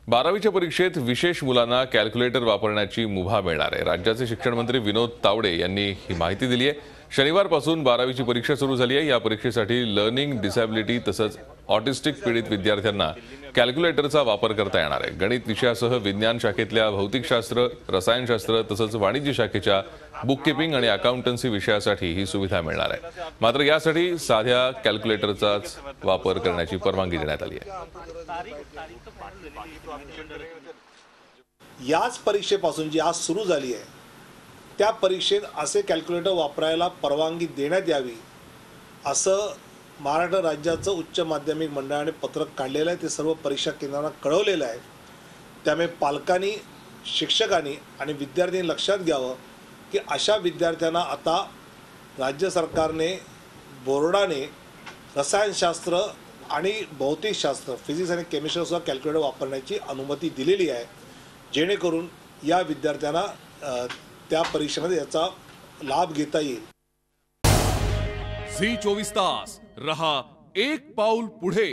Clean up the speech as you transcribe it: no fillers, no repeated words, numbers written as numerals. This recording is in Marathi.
12वीच्या परीक्षेत विशेष मुलांना कॅल्क्युलेटर वापरण्याची मुभा मिळणार आहे। राज्याचे शिक्षण मंत्री विनोद तावडे यांनी ही माहिती दिली आहे। शनिवारपासून 12वीची परीक्षा सुरू झाली आहे। या परीक्षेसाठी लर्निंग डिसॅबिलिटी तसंच ऑटिस्टिक पीडित विद्यार्थ्यांना कॅल्क्युलेटरचा वापर करता येणार आहे। गणित विषयासह विज्ञान शाखेतल्या भौतिकशास्त्र, रसायनशास्त्र तसंच वाणिज्य शाखेच्या बुककीपिंग आणि अकाउंटन्सी विषयासाठी ही सुविधा मिळणार आहे। मात्र यासाठी साध्या कॅल्क्युलेटरचाच वापर करण्याची परवानगी देण्यात आली आहे। याच परीक्षेपासून जी आज सुरू झाली आहे त्या परीक्षेत असे कॅल्क्युलेटर वापरायला परवानगी देण्यात यावी असं महाराष्ट्र राज्याचं उच्च माध्यमिक मंडळाने पत्रक काढलेलं आहे। ते सर्व परीक्षा केंद्रांना कळवलेलं आहे। त्यामुळे पालकांनी, शिक्षकांनी आणि विद्यार्थ्यांनी लक्षात घ्यावं की अशा विद्यार्थ्यांना आता राज्य सरकारने, बोर्डाने रसायनशास्त्र आणि भौतिकशास्त्र, फिजिक्स आणि केमिस्ट्रीसुद्धा कॅल्क्युलेटर वापरण्याची अनुमती दिलेली आहे, जेणेकरून या विद्यार्थ्यांना त्या परीक्षेमध्ये याचा लाभ घेता येईल। झी 24 तास रहा एक पाऊल पुढे।